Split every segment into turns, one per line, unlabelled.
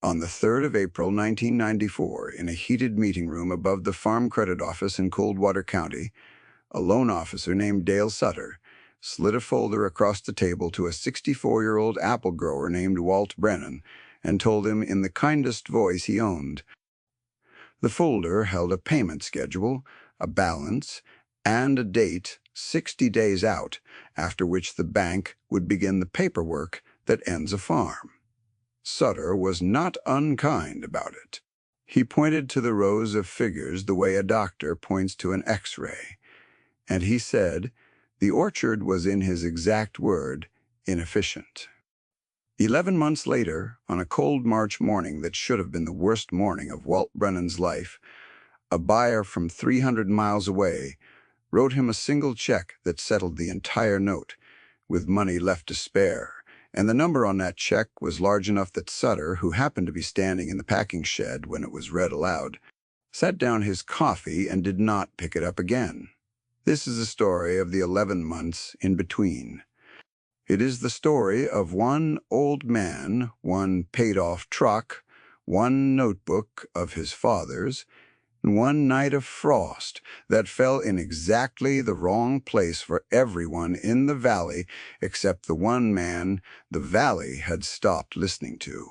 On the 3rd of April, 1994, in a heated meeting room above the Farm Credit Office in Coldwater County, a loan officer named Dale Sutter slid a folder across the table to a 64-year-old apple grower named Walt Brennan and told him in the kindest voice he owned. The folder held a payment schedule, a balance, and a date 60 days out, after which the bank would begin the paperwork that ends a farm. Sutter was not unkind about it. He pointed to the rows of figures the way a doctor points to an X-ray, and he said the orchard was, in his exact word, inefficient. 11 months later, on a cold March morning that should have been the worst morning of Walt Brennan's life, a buyer from 300 miles away wrote him a single check that settled the entire note, with money left to spare, and the number on that check was large enough that Sutter, who happened to be standing in the packing shed when it was read aloud, set down his coffee and did not pick it up again. This is the story of the 11 months in between. It is the story of one old man, one paid-off truck, one notebook of his father's, and one night of frost that fell in exactly the wrong place for everyone in the valley except the one man the valley had stopped listening to.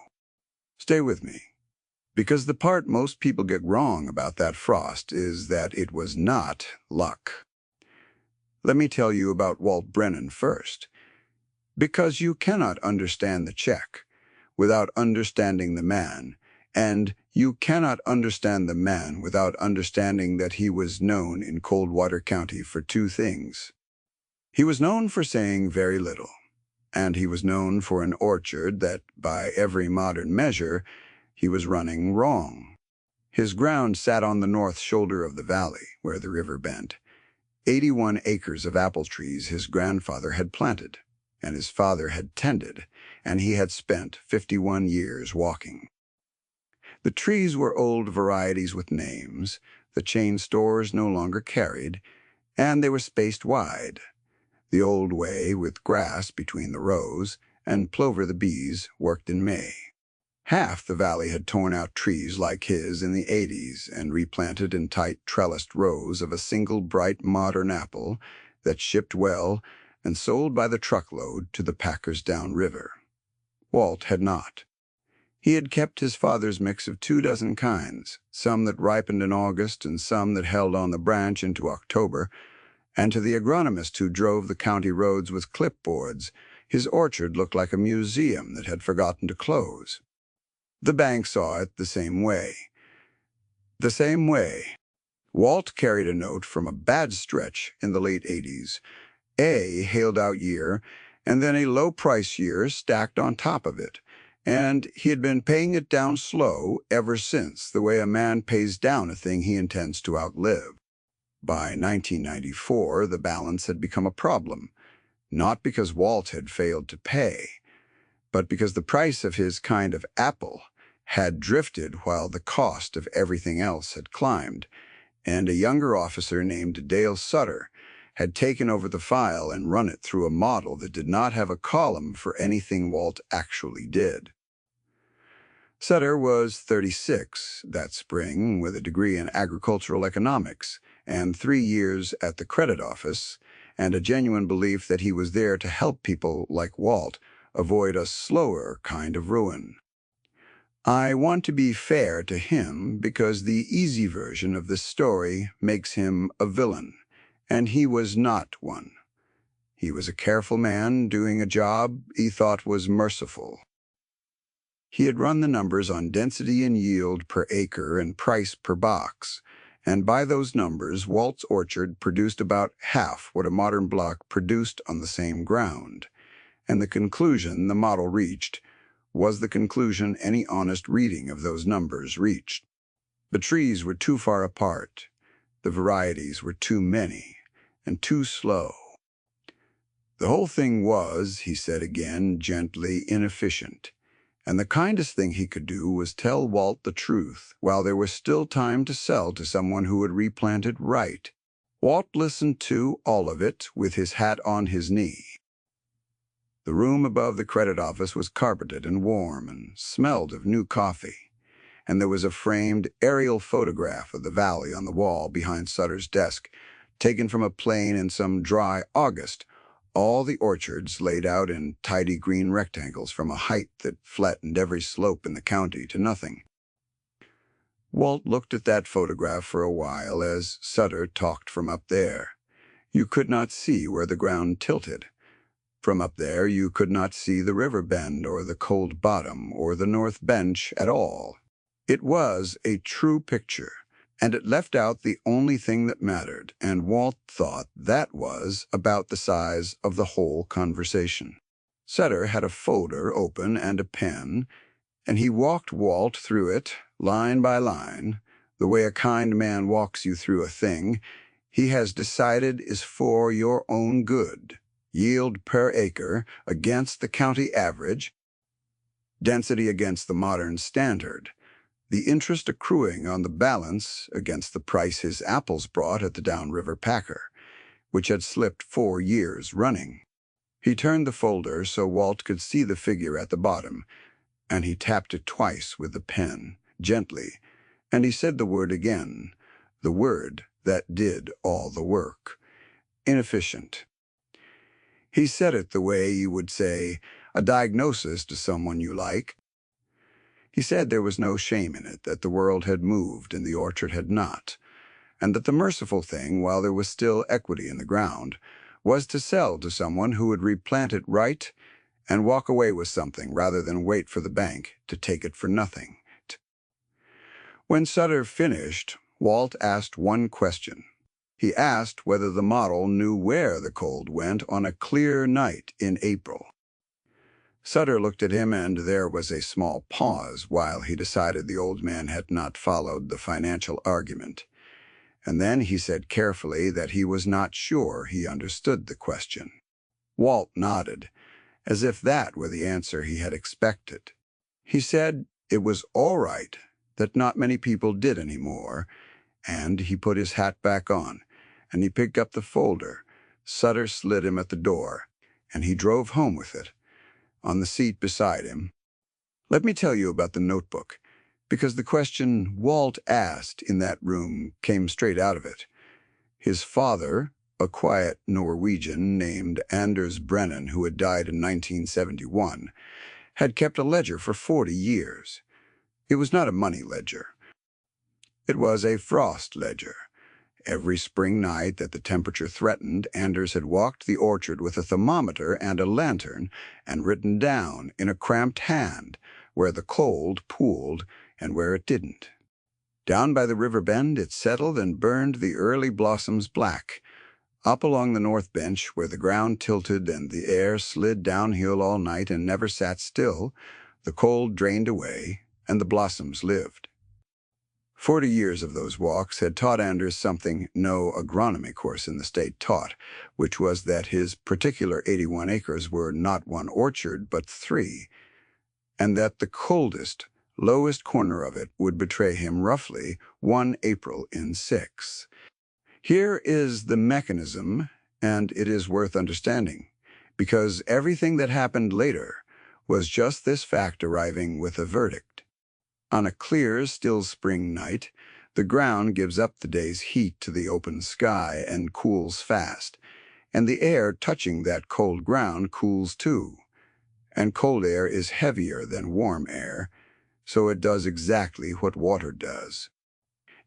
Stay with me, because the part most people get wrong about that frost is that it was not luck. Let me tell you about Walt Brennan first, because you cannot understand the check without understanding the man, and you cannot understand the man without understanding that he was known in Coldwater County for two things. He was known for saying very little, and he was known for an orchard that, by every modern measure, he was running wrong. His ground sat on the north shoulder of the valley, where the river bent. 81 acres of apple trees his grandfather had planted, and his father had tended, and he had spent 51 years walking. The trees were old varieties with names the chain stores no longer carried, and they were spaced wide, the old way with grass between the rows, and Plover the bees worked in May. Half the valley had torn out trees like his in the 80s and replanted in tight trellised rows of a single bright modern apple that shipped well and sold by the truckload to the packers downriver. Walt had not. He had kept his father's mix of 24 kinds, some that ripened in August and some that held on the branch into October, and to the agronomist who drove the county roads with clipboards, his orchard looked like a museum that had forgotten to close. The bank saw it the same way. The same way. Walt carried a note from a bad stretch in the late 80s, a hailed-out year, and then a low-price year stacked on top of it, and he had been paying it down slow ever since, the way a man pays down a thing he intends to outlive. By 1994, the balance had become a problem, not because Walt had failed to pay, but because the price of his kind of apple had drifted while the cost of everything else had climbed, and a younger officer named Dale Sutter had taken over the file and run it through a model that did not have a column for anything Walt actually did. Sutter was 36 that spring, with a degree in agricultural economics and 3 years at the credit office, and a genuine belief that he was there to help people like Walt avoid a slower kind of ruin. I want to be fair to him because the easy version of this story makes him a villain, and he was not one. He was a careful man doing a job he thought was merciful. He had run the numbers on density and yield per acre and price per box, and by those numbers, Walt's orchard produced about half what a modern block produced on the same ground, and the conclusion the model reached was the conclusion any honest reading of those numbers reached. The trees were too far apart, the varieties were too many, and too slow. The whole thing was, he said again, gently inefficient, and the kindest thing he could do was tell Walt the truth while there was still time to sell to someone who would replant it right. Walt listened to all of it with his hat on his knee. The room above the credit office was carpeted and warm and smelled of new coffee, and there was a framed aerial photograph of the valley on the wall behind Sutter's desk, taken from a plane in some dry August, all the orchards laid out in tidy green rectangles from a height that flattened every slope in the county to nothing. Walt looked at that photograph for a while as Sutter talked from up there. You could not see where the ground tilted. From up there you could not see the river bend or the cold bottom or the north bench at all. It was a true picture, and it left out the only thing that mattered, and Walt thought that was about the size of the whole conversation. Sutter had a folder open and a pen, and he walked Walt through it, line by line, the way a kind man walks you through a thing he has decided is for your own good. Yield per acre against the county average, density against the modern standard, the interest accruing on the balance against the price his apples brought at the downriver packer, which had slipped 4 years running. He turned the folder so Walt could see the figure at the bottom, and he tapped it twice with the pen, gently, and he said the word again, the word that did all the work. Inefficient. He said it the way you would say a diagnosis to someone you like. He said there was no shame in it, that the world had moved and the orchard had not, and that the merciful thing, while there was still equity in the ground, was to sell to someone who would replant it right and walk away with something rather than wait for the bank to take it for nothing. When Sutter finished, Walt asked one question. He asked whether the model knew where the cold went on a clear night in April. Sutter looked at him, and there was a small pause while he decided the old man had not followed the financial argument. And then he said carefully that he was not sure he understood the question. Walt nodded, as if that were the answer he had expected. He said it was all right, that not many people did any more, and he put his hat back on, and he picked up the folder. Sutter slid him at the door, and he drove home with it, on the seat beside him. Let me tell you about the notebook, because the question Walt asked in that room came straight out of it. His father, a quiet Norwegian named Anders Brennan, who had died in 1971, had kept a ledger for 40 years. It was not a money ledger. It was a frost ledger. Every spring night that the temperature threatened, Anders had walked the orchard with a thermometer and a lantern and written down in a cramped hand where the cold pooled and where it didn't. Down by the river bend it settled and burned the early blossoms black. Up along the north bench, where the ground tilted and the air slid downhill all night and never sat still, the cold drained away and the blossoms lived. 40 years of those walks had taught Anders something no agronomy course in the state taught, which was that his particular 81 acres were not one orchard but 3, and that the coldest, lowest corner of it would betray him roughly 1 April in 6. Here is the mechanism, and it is worth understanding, because everything that happened later was just this fact arriving with a verdict. On a clear, still spring night, the ground gives up the day's heat to the open sky and cools fast, and the air touching that cold ground cools too. And cold air is heavier than warm air, so it does exactly what water does.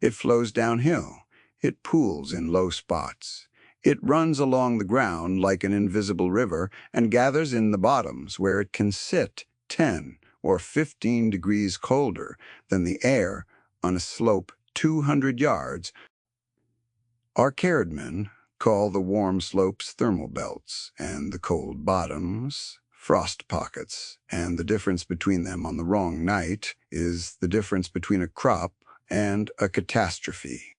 It flows downhill. It pools in low spots. It runs along the ground like an invisible river and gathers in the bottoms where it can sit 10 or 15 degrees colder than the air on a slope 200 yards. Our caredmen call the warm slopes thermal belts and the cold bottoms frost pockets, and the difference between them on the wrong night is the difference between a crop and a catastrophe.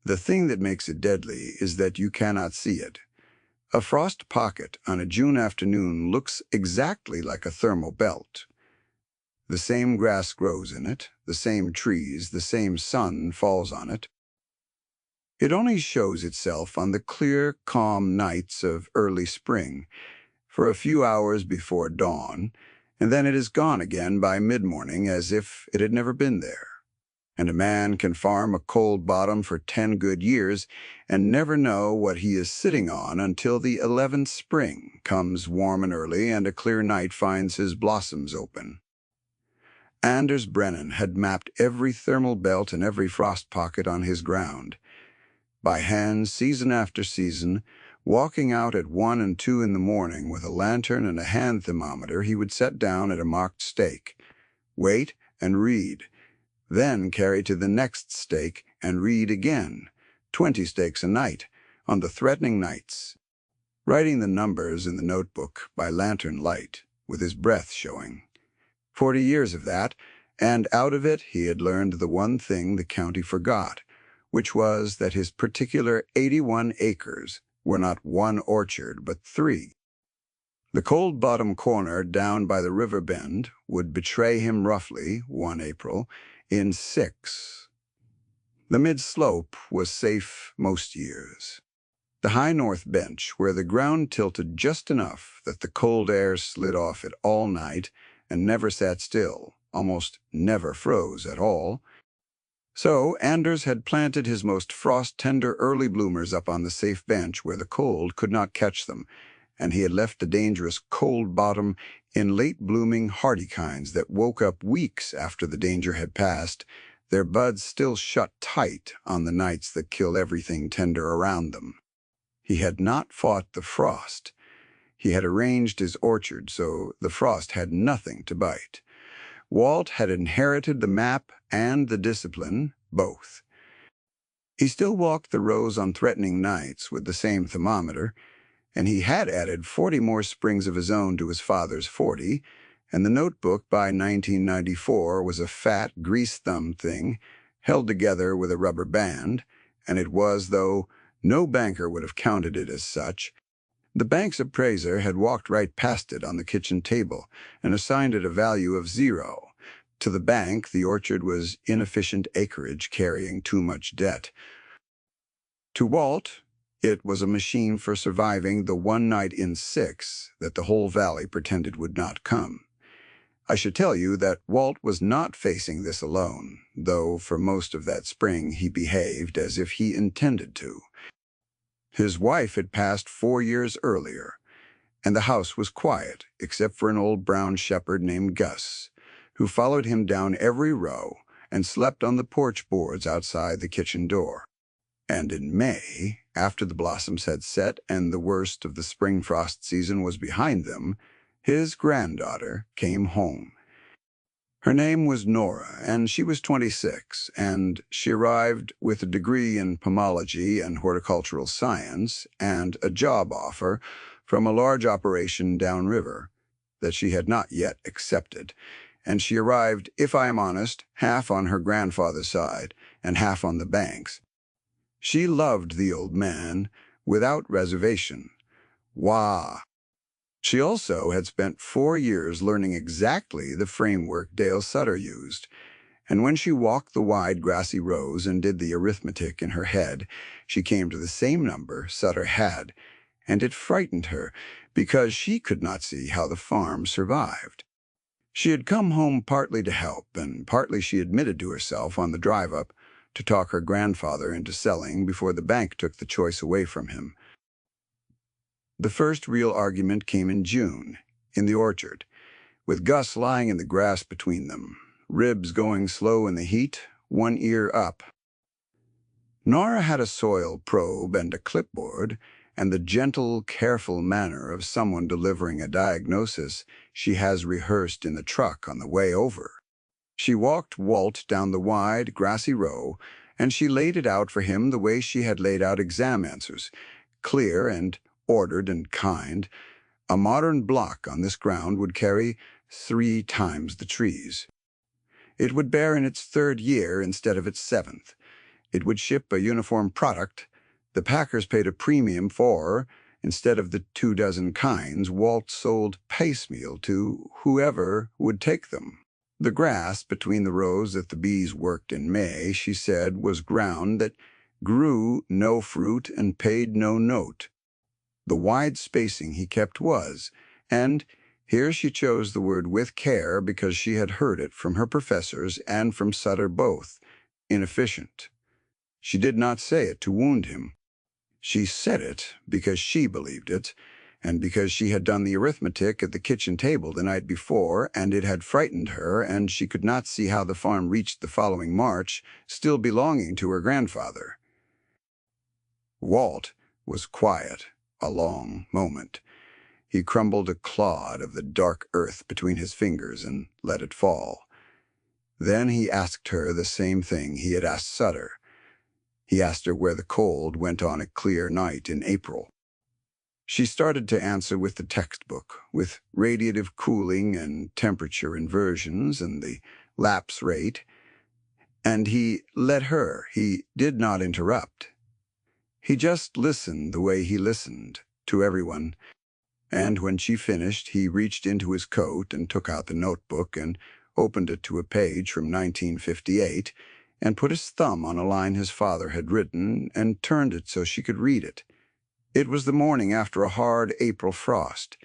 The thing that makes it deadly is that you cannot see it. A frost pocket on a June afternoon looks exactly like a thermal belt. The same grass grows in it, the same trees, the same sun falls on it. It only shows itself on the clear, calm nights of early spring. for a few hours before dawn, and then it is gone again by mid-morning as if it had never been there. And a man can farm a cold bottom for 10 good years and never know what he is sitting on until the 11th spring comes warm and early and a clear night finds his blossoms open. Anders Brennan had mapped every thermal belt and every frost pocket on his ground. By hand, season after season, walking out at 1 and 2 in the morning with a lantern and a hand thermometer, he would set down at a marked stake, wait and read, then carry to the next stake and read again, 20 stakes a night, on the threatening nights, writing the numbers in the notebook by lantern light, with his breath showing. 40 years of that, and out of it he had learned the one thing the county forgot, which was that his particular 81 acres were not one orchard, but 3. The cold bottom corner down by the river bend would betray him roughly, one April, in 6. The mid-slope was safe most years. The high north bench, where the ground tilted just enough that the cold air slid off it all night and never sat still, almost never froze at all. So Anders had planted his most frost-tender early bloomers up on the safe bench where the cold could not catch them, and he had left the dangerous cold bottom in late-blooming hardy kinds that woke up weeks after the danger had passed, their buds still shut tight on the nights that kill everything tender around them. He had not fought the frost. He had arranged his orchard so the frost had nothing to bite. Walt had inherited the map and the discipline, both. He still walked the rows on threatening nights with the same thermometer, and he had added 40 more springs of his own to his father's 40, and the notebook by 1994 was a fat, grease-thumbed thing held together with a rubber band, and it was, though no banker would have counted it as such. The bank's appraiser had walked right past it on the kitchen table and assigned it a value of 0. To the bank, the orchard was inefficient acreage carrying too much debt. To Walt, it was a machine for surviving the one night in 6 that the whole valley pretended would not come. I should tell you that Walt was not facing this alone, though for most of that spring he behaved as if he intended to. His wife had passed 4 years earlier, and the house was quiet except for an old brown shepherd named Gus, who followed him down every row and slept on the porch boards outside the kitchen door. And in May, after the blossoms had set and the worst of the spring frost season was behind them, his granddaughter came home. Her name was Nora, and she was 26, and she arrived with a degree in pomology and horticultural science and a job offer from a large operation downriver that she had not yet accepted, and she arrived, if I am honest, half on her grandfather's side and half on the bank's. She loved the old man without reservation. Wah! She also had spent 4 years learning exactly the framework Dale Sutter used, and when she walked the wide grassy rows and did the arithmetic in her head, she came to the same number Sutter had, and it frightened her because she could not see how the farm survived. She had come home partly to help, and partly, she admitted to herself on the drive-up, to talk her grandfather into selling before the bank took the choice away from him. The first real argument came in June, in the orchard, with Gus lying in the grass between them, ribs going slow in the heat, one ear up. Nora had a soil probe and a clipboard, and the gentle, careful manner of someone delivering a diagnosis she has rehearsed in the truck on the way over. She walked Walt down the wide, grassy row, and she laid it out for him the way she had laid out exam answers, clear and ordered and kind. A modern block on this ground would carry 3 times the trees. It would bear in its 3rd year instead of its 7th. It would ship a uniform product. The packers paid a premium for, instead of the 2 dozen kinds, Walt sold piecemeal to whoever would take them. The grass between the rows that the bees worked in May, she said, was ground that grew no fruit and paid no note. The wide spacing he kept was, and here she chose the word with care because she had heard it from her professors and from Sutter both, inefficient. She did not say it to wound him. She said it because she believed it, and because she had done the arithmetic at the kitchen table the night before, and it had frightened her, and she could not see how the farm reached the following March, still belonging to her grandfather. Walt was quiet a long moment. He crumbled a clod of the dark earth between his fingers and let it fall. Then he asked her the same thing he had asked Sutter. He asked her where the cold went on a clear night in April. She started to answer with the textbook, with radiative cooling and temperature inversions and the lapse rate, and he let her. He did not interrupt. He just listened the way he listened to everyone, and when she finished, he reached into his coat and took out the notebook and opened it to a page from 1958 and put his thumb on a line his father had written and turned it so she could read it. It was the morning after a hard April frost.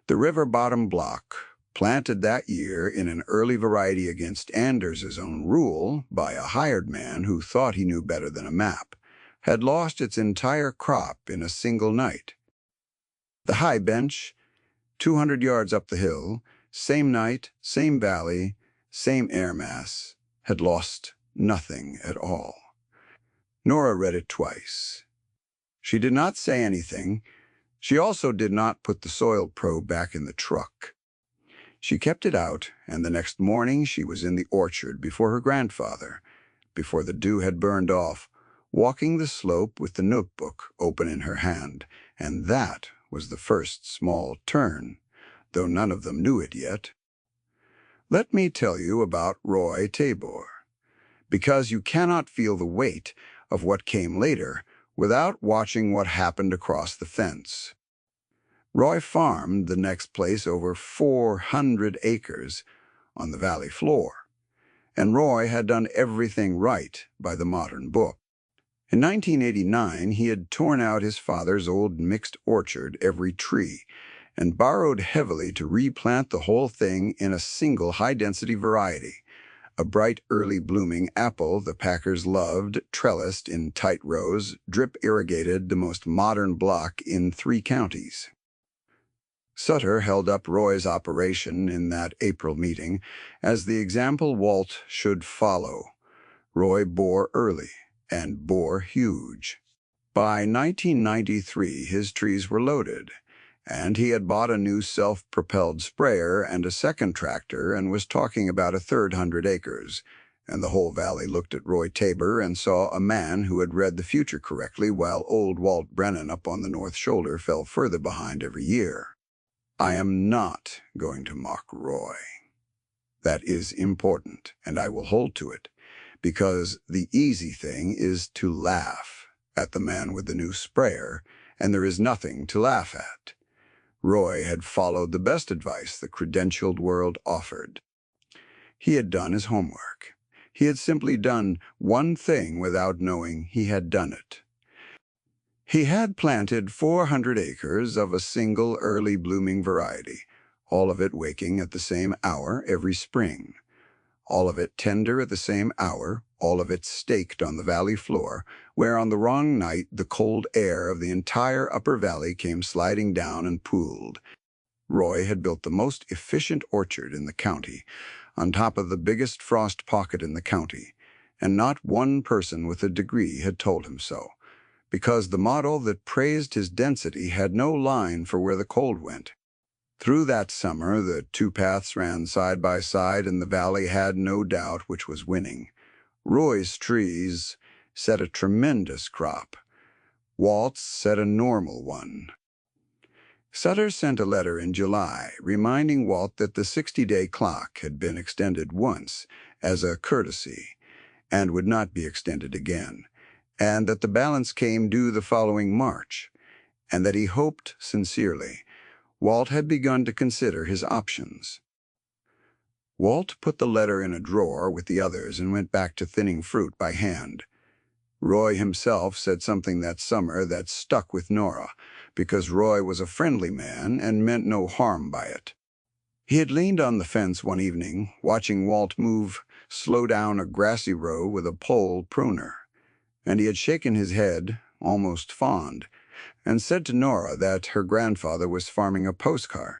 The river bottom block, planted that year in an early variety against Anders's own rule by a hired man who thought he knew better than a map, had lost its entire crop in a single night. The high bench, 200 yards up the hill, same night, same valley, same air mass, had lost nothing at all. Nora read it twice. She did not say anything. She also did not put the soil probe back in the truck. She kept it out, and the next morning she was in the orchard before her grandfather, before the dew had burned off, walking the slope with the notebook open in her hand, and that was the first small turn, though none of them knew it yet. Let me tell you about Roy Tabor, because you cannot feel the weight of what came later without watching what happened across the fence. Roy farmed the next place over 400 acres on the valley floor, and Roy had done everything right by the modern book. In 1989, he had torn out his father's old mixed orchard every tree and borrowed heavily to replant the whole thing in a single high-density variety, a bright early-blooming apple the Packers loved, trellised in tight rows, drip-irrigated, the most modern block in 3 counties. Sutter held up Roy's operation in that April meeting as the example Walt should follow. Roy bore early and bore huge. By 1993, his trees were loaded, and he had bought a new self-propelled sprayer and a second tractor and was talking about a third 100 acres, and the whole valley looked at Roy Tabor and saw a man who had read the future correctly while old Walt Brennan up on the North Shoulder fell further behind every year. I am not going to mock Roy. That is important, and I will hold to it, because the easy thing is to laugh at the man with the new sprayer, and there is nothing to laugh at. Roy had followed the best advice the credentialed world offered. He had done his homework. He had simply done one thing without knowing he had done it. He had planted 400 acres of a single early blooming variety, all of it waking at the same hour every spring, all of it tender at the same hour, all of it staked on the valley floor, where on the wrong night the cold air of the entire upper valley came sliding down and pooled. Roy had built the most efficient orchard in the county, on top of the biggest frost pocket in the county, and not one person with a degree had told him so, because the model that praised his density had no line for where the cold went. Through that summer, the 2 paths ran side by side, and the valley had no doubt which was winning. Roy's trees set a tremendous crop. Walt's set a normal one. Sutter sent a letter in July reminding Walt that the 60-day clock had been extended once as a courtesy and would not be extended again, and that the balance came due the following March, and that he hoped sincerely Walt had begun to consider his options. Walt put the letter in a drawer with the others and went back to thinning fruit by hand. Roy himself said something that summer that stuck with Nora, because Roy was a friendly man and meant no harm by it. He had leaned on the fence one evening, watching Walt slow down a grassy row with a pole pruner, and he had shaken his head, almost fond, and said to Nora that her grandfather was farming a postcard.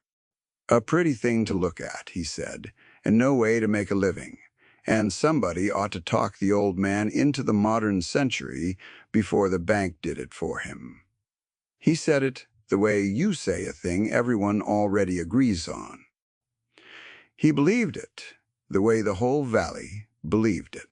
A pretty thing to look at, he said, and no way to make a living, and somebody ought to talk the old man into the modern century before the bank did it for him. He said it the way you say a thing everyone already agrees on. He believed it the way the whole valley believed it.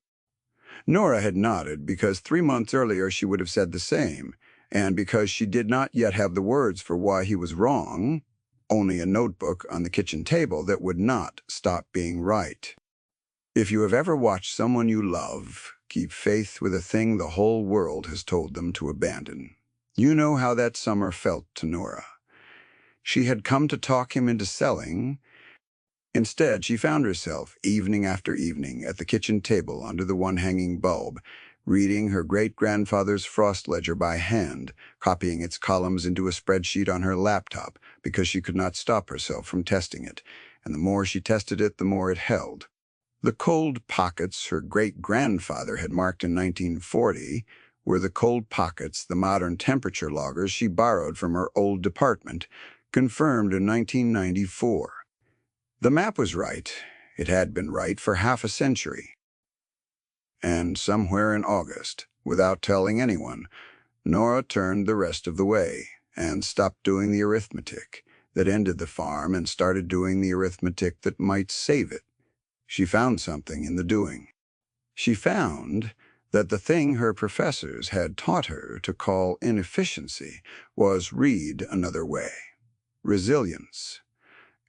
Nora had nodded because 3 months earlier she would have said the same, and because she did not yet have the words for why he was wrong, only a notebook on the kitchen table that would not stop being right. If you have ever watched someone you love keep faith with a thing the whole world has told them to abandon, you know how that summer felt to Nora. She had come to talk him into selling. Instead, she found herself, evening after evening, at the kitchen table under the one-hanging bulb, reading her great-grandfather's frost ledger by hand, copying its columns into a spreadsheet on her laptop because she could not stop herself from testing it, and the more she tested it, the more it held. The cold pockets her great-grandfather had marked in 1940 were the cold pockets the modern temperature loggers she borrowed from her old department confirmed in 1994. The map was right. It had been right for half a century. And somewhere in August, without telling anyone, Nora turned the rest of the way and stopped doing the arithmetic that ended the farm and started doing the arithmetic that might save it. She found something in the doing. She found that the thing her professors had taught her to call inefficiency was read another way, resilience,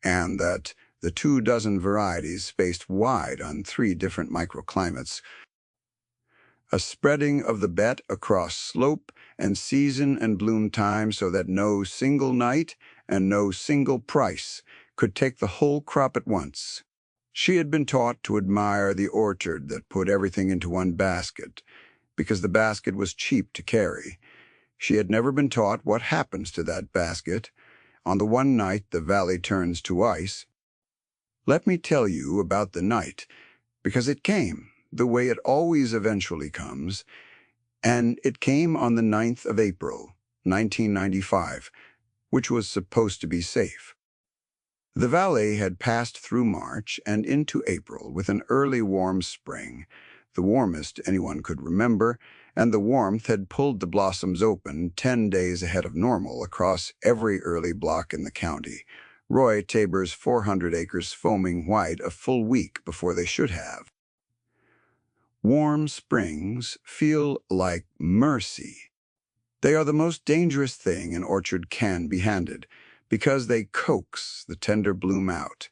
and that the 24 varieties spaced wide on 3 different microclimates, a spreading of the bet across slope and season and bloom time so that no single night and no single price could take the whole crop at once. She had been taught to admire the orchard that put everything into one basket, because the basket was cheap to carry. She had never been taught what happens to that basket on the one night the valley turns to ice. Let me tell you about the night, because it came, the way it always eventually comes, and it came on the 9th of April, 1995, which was supposed to be safe. The valley had passed through March and into April with an early warm spring, the warmest anyone could remember, and the warmth had pulled the blossoms open 10 days ahead of normal across every early block in the county. Roy Tabor's 400 acres foaming white a full week before they should have. Warm springs feel like mercy. They are the most dangerous thing an orchard can be handed, because they coax the tender bloom out,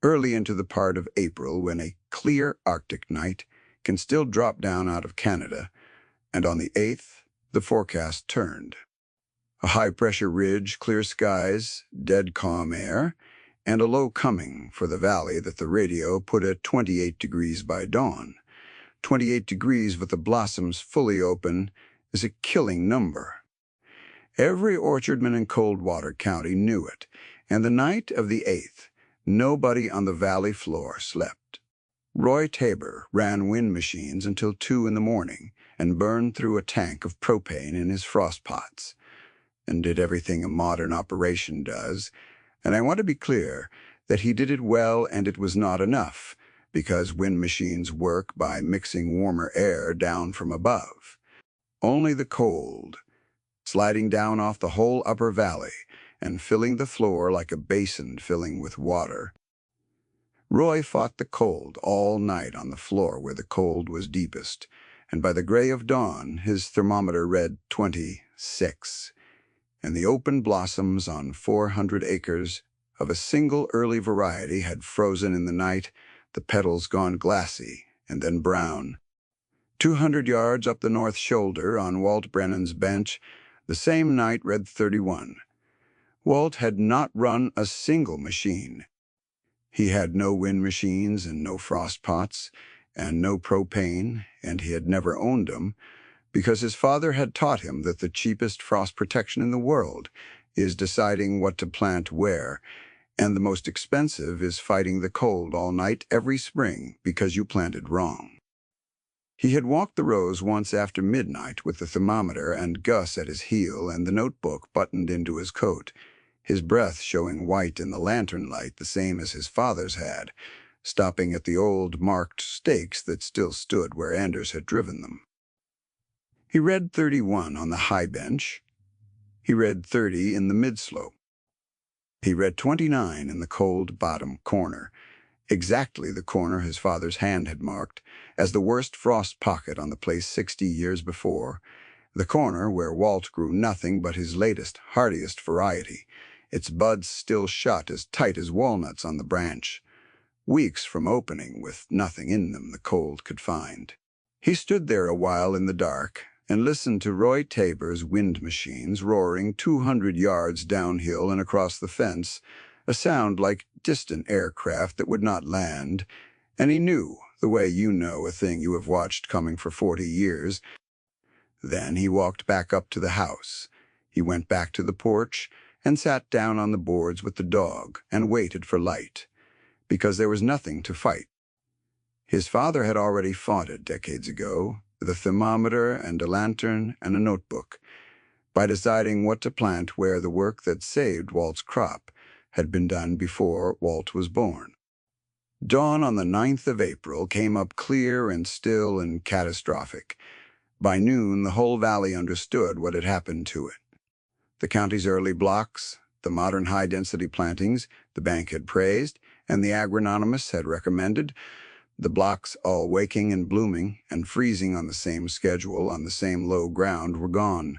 early into the part of April when a clear Arctic night can still drop down out of Canada, and on the 8th, the forecast turned. A high-pressure ridge, clear skies, dead calm air, and a low coming for the valley that the radio put at 28 degrees by dawn. 28 degrees with the blossoms fully open is a killing number. Every orchardman in Coldwater County knew it, and the night of the 8th, nobody on the valley floor slept. Roy Tabor ran wind machines until 2 in the morning and burned through a tank of propane in his frost pots, and did everything a modern operation does, and I want to be clear that he did it well and it was not enough, because wind machines work by mixing warmer air down from above. Only the cold, sliding down off the whole upper valley and filling the floor like a basin filling with water. Roy fought the cold all night on the floor where the cold was deepest, and by the gray of dawn his thermometer read 26. And the open blossoms on 400 acres of a single early variety had frozen in the night, the petals gone glassy and then brown. 200 yards up the north shoulder on Walt Brennan's bench, the same night read 31. Walt had not run a single machine. He had no wind machines and no frost pots and no propane, and he had never owned them, because his father had taught him that the cheapest frost protection in the world is deciding what to plant where, and the most expensive is fighting the cold all night every spring because you planted wrong. He had walked the rows once after midnight with the thermometer and Gus at his heel and the notebook buttoned into his coat, his breath showing white in the lantern light the same as his father's had, stopping at the old marked stakes that still stood where Anders had driven them. He read 31 on the high bench. He read 30 in the mid-slope. He read 29 in the cold bottom corner, exactly the corner his father's hand had marked as the worst frost pocket on the place 60 years before, the corner where Walt grew nothing but his latest, hardiest variety, its buds still shut as tight as walnuts on the branch, weeks from opening with nothing in them the cold could find. He stood there a while in the dark and listened to Roy Tabor's wind machines roaring 200 yards downhill and across the fence, a sound like distant aircraft that would not land, and he knew, the way you know a thing you have watched coming for 40 years. Then he walked back up to the house. He went back to the porch and sat down on the boards with the dog and waited for light, because there was nothing to fight. His father had already fought it decades ago, with a thermometer and a lantern and a notebook, by deciding what to plant where the work that saved Walt's crop had been done before Walt was born. Dawn on the 9th of April came up clear and still and catastrophic. By noon, the whole valley understood what had happened to it. The county's early blocks, the modern high-density plantings the bank had praised and the agronomists had recommended, the blocks all waking and blooming and freezing on the same schedule on the same low ground were gone.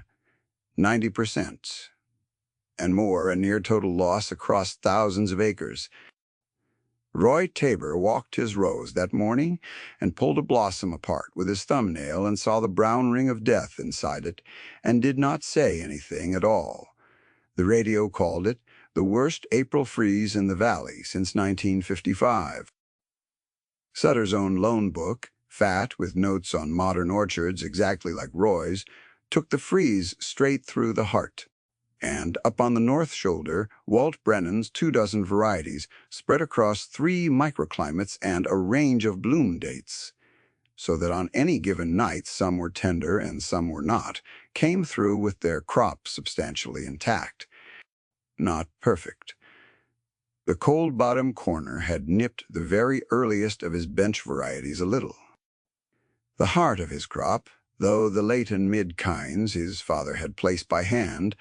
90%. And more, a near total loss across thousands of acres. Roy Tabor walked his rows that morning and pulled a blossom apart with his thumbnail and saw the brown ring of death inside it and did not say anything at all. The radio called it the worst April freeze in the valley since 1955. Sutter's own loan book, fat with notes on modern orchards exactly like Roy's, took the freeze straight through the heart. And up on the north shoulder, Walt Brennan's 24 varieties spread across 3 microclimates and a range of bloom dates, so that on any given night some were tender and some were not, came through with their crop substantially intact. Not perfect. The cold bottom corner had nipped the very earliest of his bench varieties a little. The heart of his crop, though the late and mid kinds his father had placed by hand,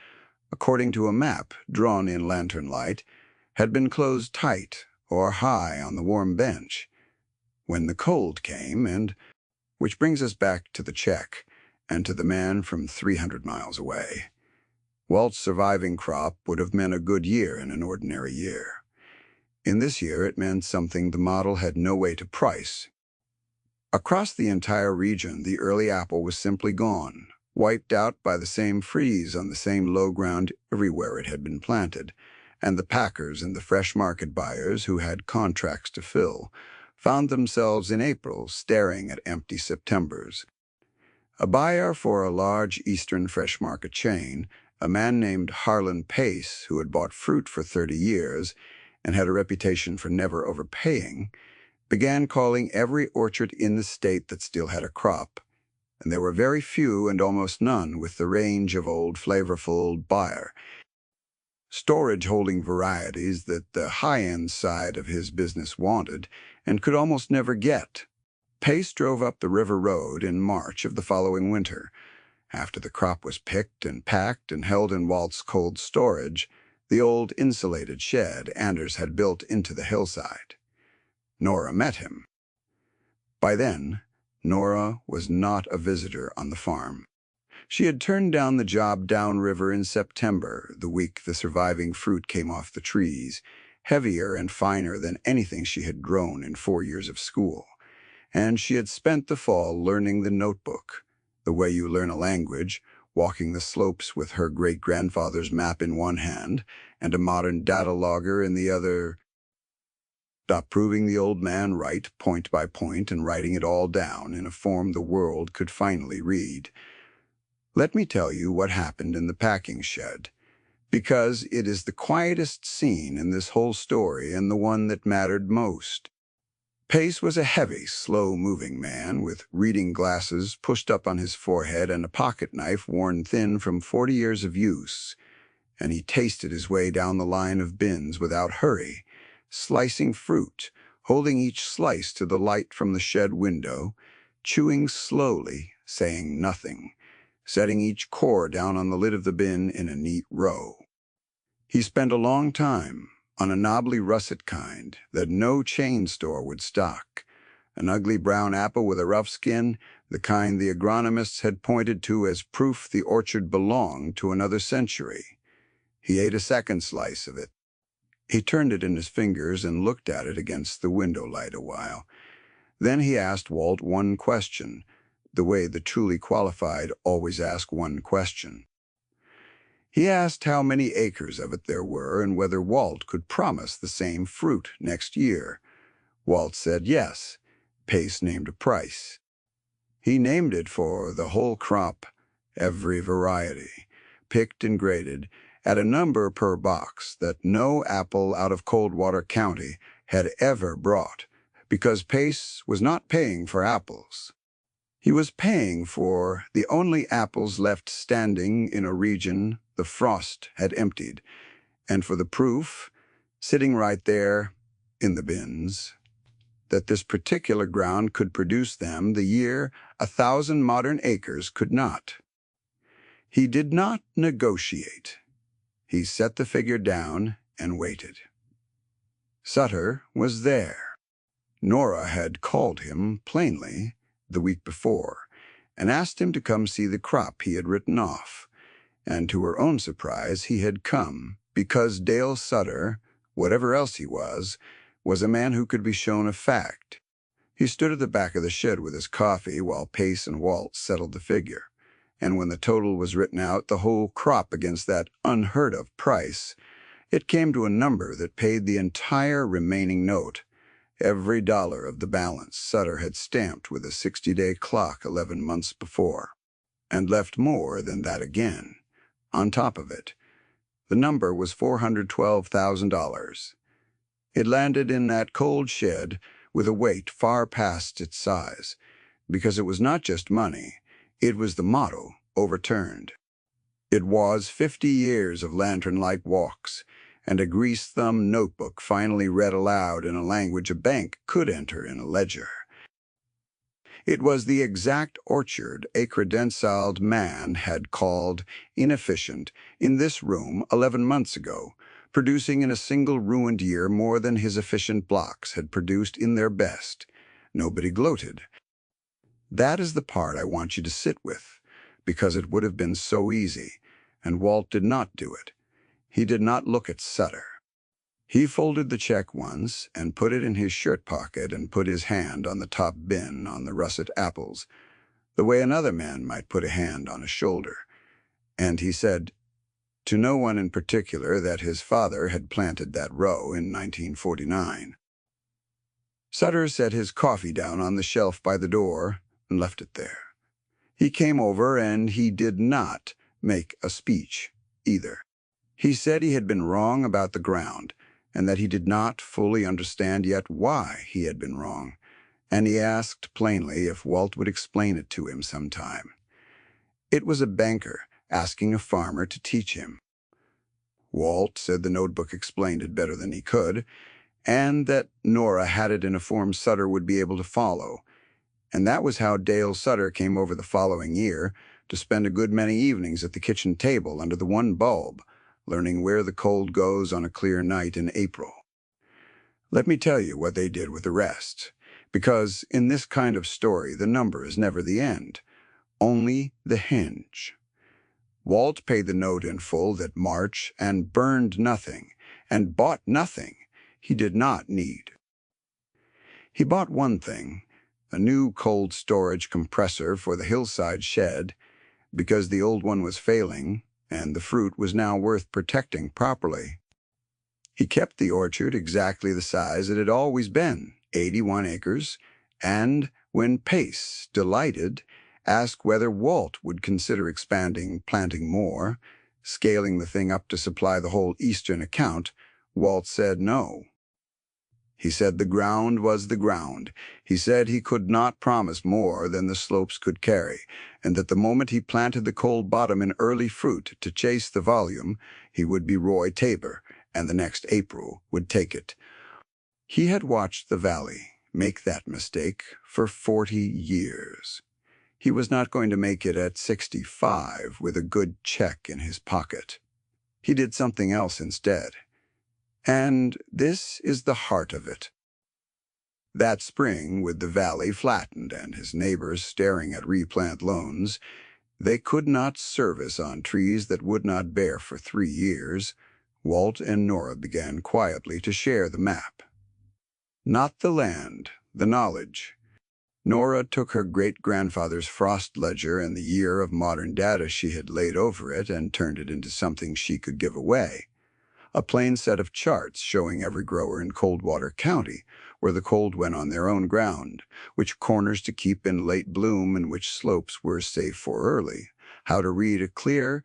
according to a map drawn in lantern light, had been closed tight or high on the warm bench. When the cold came, and which brings us back to the check and to the man from 300 miles away, Walt's surviving crop would have meant a good year in an ordinary year. In this year, it meant something the model had no way to price. Across the entire region, the early apple was simply gone, wiped out by the same freeze on the same low ground everywhere it had been planted, and the packers and the fresh market buyers who had contracts to fill found themselves in April staring at empty Septembers. A buyer for a large eastern fresh market chain, a man named Harlan Pace, who had bought fruit for 30 years and had a reputation for never overpaying, began calling every orchard in the state that still had a crop, and there were very few and almost none with the range of old flavorful buyer. Storage holding varieties that the high-end side of his business wanted and could almost never get. Pace drove up the river road in March of the following winter, after the crop was picked and packed and held in Walt's cold storage, the old insulated shed Anders had built into the hillside. Nora met him. By then, Nora was not a visitor on the farm. She had turned down the job downriver in September, the week the surviving fruit came off the trees, heavier and finer than anything she had grown in 4 years of school. And she had spent the fall learning the notebook, the way you learn a language, walking the slopes with her great-grandfather's map in one hand and a modern data logger in the other. Stop proving the old man right point by point and writing it all down in a form the world could finally read. Let me tell you what happened in the packing shed. because it is the quietest scene in this whole story and the one that mattered most. Pace was a heavy, slow-moving man with reading glasses pushed up on his forehead and a pocket knife worn thin from 40 years of use, and he tasted his way down the line of bins without hurry, slicing fruit, holding each slice to the light from the shed window, chewing slowly, saying nothing, setting each core down on the lid of the bin in a neat row. He spent a long time on a knobbly russet kind that no chain store would stock, an ugly brown apple with a rough skin, the kind the agronomists had pointed to as proof the orchard belonged to another century. He ate a second slice of it. He turned it in his fingers and looked at it against the window light a while. Then he asked Walt one question, the way the truly qualified always ask one question. He asked how many acres of it there were and whether Walt could promise the same fruit next year. Walt said yes. Pace named a price. He named it for the whole crop, every variety, picked and graded, at a number per box that no apple out of Coldwater County had ever brought, because Pace was not paying for apples. He was paying for the only apples left standing in a region the frost had emptied, and for the proof, sitting right there in the bins, that this particular ground could produce them the year 1,000 modern acres could not. He did not negotiate. He set the figure down and waited. Sutter was there. Nora had called him plainly the week before and asked him to come see the crop he had written off, and to her own surprise he had come because Dale Sutter, whatever else he was a man who could be shown a fact. He stood at the back of the shed with his coffee while Pace and Walt settled the figure, and when the total was written out, the whole crop against that unheard-of price, it came to a number that paid the entire remaining note, every dollar of the balance Sutter had stamped with a 60-day clock 11 months before, and left more than that again. On top of it, the number was $412,000. It landed in that cold shed with a weight far past its size, because it was not just money, it was the motto overturned. It was 50 years of lantern-light walks, and a grease-thumb notebook finally read aloud in a language a bank could enter in a ledger. It was the exact orchard a credenzialed man had called inefficient in this room 11 months ago, producing in a single ruined year more than his efficient blocks had produced in their best. Nobody gloated. That is the part I want you to sit with, because it would have been so easy, and Walt did not do it. He did not look at Sutter. He folded the check once and put it in his shirt pocket and put his hand on the top bin on the russet apples, the way another man might put a hand on a shoulder. And he said to no one in particular that his father had planted that row in 1949. Sutter set his coffee down on the shelf by the door and left it there. He came over and he did not make a speech either. He said he had been wrong about the ground, and that he did not fully understand yet why he had been wrong, and he asked plainly if Walt would explain it to him sometime. It was a banker asking a farmer to teach him. Walt said the notebook explained it better than he could, and that Nora had it in a form Sutter would be able to follow, and that was how Dale Sutter came over the following year to spend a good many evenings at the kitchen table under the one bulb, learning where the cold goes on a clear night in April. Let me tell you what they did with the rest, because in this kind of story the number is never the end, only the hinge. Walt paid the note in full that March and burned nothing, and bought nothing he did not need. He bought one thing, a new cold storage compressor for the hillside shed, because the old one was failing, and the fruit was now worth protecting properly. He kept the orchard exactly the size it had always been, 81 acres, and when Pace, delighted, asked whether Walt would consider expanding, planting more, Scaling the thing up to supply the whole eastern account, Walt said no. He said the ground was the ground. He said he could not promise more than the slopes could carry, and that the moment he planted the cold bottom in early fruit to chase the volume, he would be Roy Tabor, and the next April would take it. He had watched the valley make that mistake for 40 years. He was not going to make it at 65 with a good check in his pocket. He did something else instead. And this is the heart of it. That spring, with the valley flattened and his neighbors staring at replant loans, they could not service on trees that would not bear for 3 years. Walt and Nora began quietly to share the map. Not the land, the knowledge. Nora took her great-grandfather's frost ledger and the year of modern data she had laid over it and turned it into something she could give away. A plain set of charts showing every grower in Coldwater County, where the cold went on their own ground, which corners to keep in late bloom and which slopes were safe for early, how to read a clear,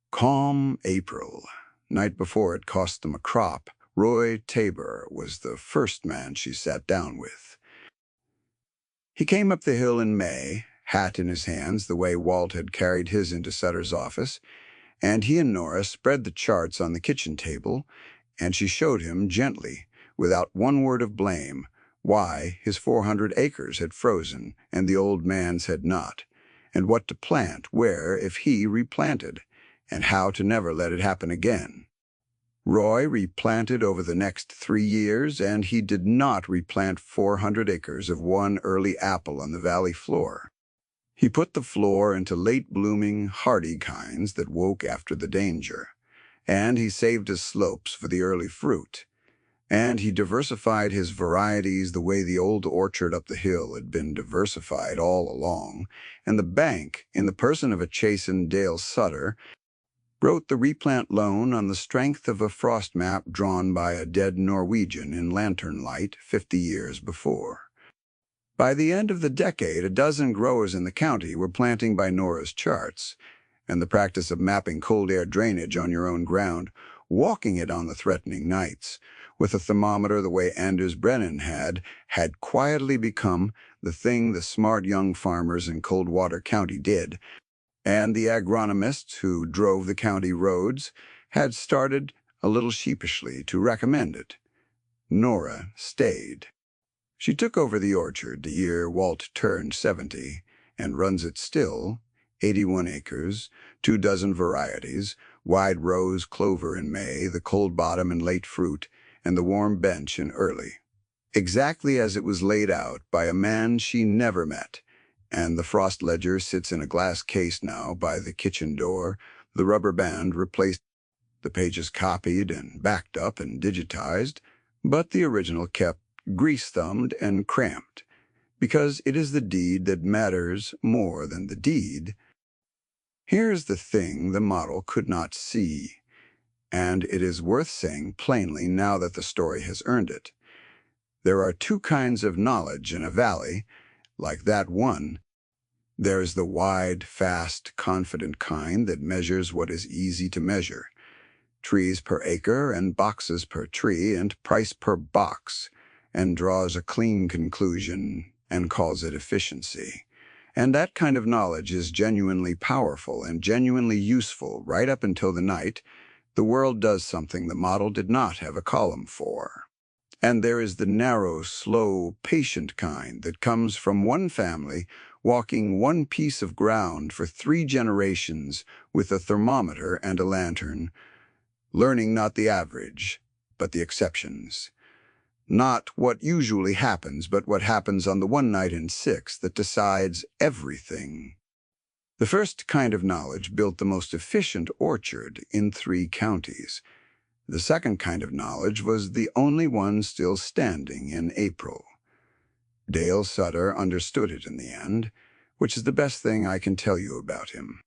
calm April. Night before it cost them a crop, Roy Tabor was the first man she sat down with. He came up the hill in May, hat in his hands the way Walt had carried his into Sutter's office, and he and Nora spread the charts on the kitchen table, and she showed him gently, without one word of blame, why his 400 acres had frozen and the old man's had not, and what to plant where if he replanted, and how to never let it happen again. Roy replanted over the next 3 years, and he did not replant 400 acres of one early apple on the valley floor. He put the floor into late-blooming, hardy kinds that woke after the danger, and he saved his slopes for the early fruit, and he diversified his varieties the way the old orchard up the hill had been diversified all along, and the bank, in the person of a chastened Dale Sutter, wrote the replant loan on the strength of a frost map drawn by a dead Norwegian in lantern light 50 years before. By the end of the decade, a dozen growers in the county were planting by Nora's charts, and the practice of mapping cold air drainage on your own ground, walking it on the threatening nights, with a thermometer the way Anders Brennan had quietly become the thing the smart young farmers in Coldwater County did, and the agronomists who drove the county roads had started a little sheepishly to recommend it. Nora stayed. She took over the orchard the year Walt turned 70 and runs it still, 81 acres, 24 varieties, wide rose clover in May, the cold bottom in late fruit, and the warm bench in early. Exactly as it was laid out by a man she never met, and the frost ledger sits in a glass case now by the kitchen door, the rubber band replaced, the pages copied and backed up and digitized, but the original kept grease-thumbed and cramped, because it is the deed that matters more than the deed. Here's the thing the model could not see, and it is worth saying plainly now that the story has earned it. There are 2 kinds of knowledge in a valley, like that one. There's the wide, fast, confident kind that measures what is easy to measure, trees per acre and boxes per tree and price per box, and draws a clean conclusion and calls it efficiency. And that kind of knowledge is genuinely powerful and genuinely useful right up until the night the world does something the model did not have a column for. And there is the narrow, slow, patient kind that comes from one family walking one piece of ground for 3 generations with a thermometer and a lantern, learning not the average, but the exceptions. Not what usually happens, but what happens on the one night in 6 that decides everything. The first kind of knowledge built the most efficient orchard in 3 counties. The second kind of knowledge was the only one still standing in April. Dale Sutter understood it in the end, which is the best thing I can tell you about him.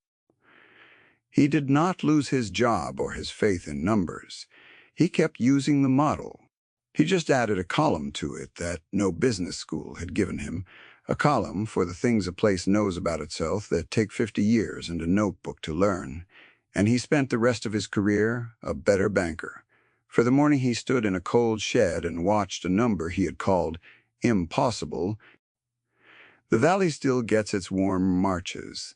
He did not lose his job or his faith in numbers. He kept using the model. He just added a column to it that no business school had given him, a column for the things a place knows about itself that take 50 years and a notebook to learn. And he spent the rest of his career a better banker. For the morning he stood in a cold shed and watched a number he had called impossible. The valley still gets its warm marches.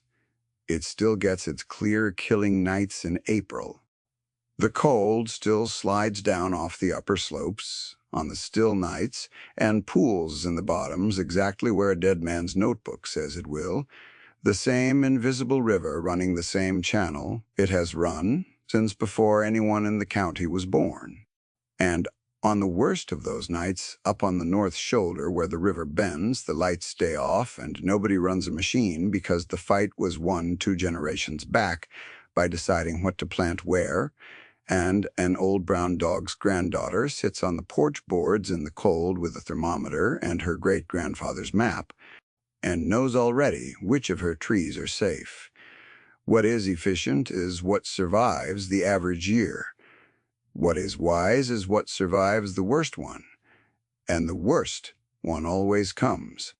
It still gets its clear, killing nights in April. The cold still slides down off the upper slopes on the still nights and pools in the bottoms exactly where a dead man's notebook says it will, the same invisible river running the same channel it has run since before anyone in the county was born. And on the worst of those nights, up on the north shoulder where the river bends, the lights stay off and nobody runs a machine because the fight was won 2 generations back by deciding what to plant where, and an old brown dog's granddaughter sits on the porch boards in the cold with a thermometer and her great-grandfather's map, and knows already which of her trees are safe. What is efficient is what survives the average year. What is wise is what survives the worst one, and the worst one always comes.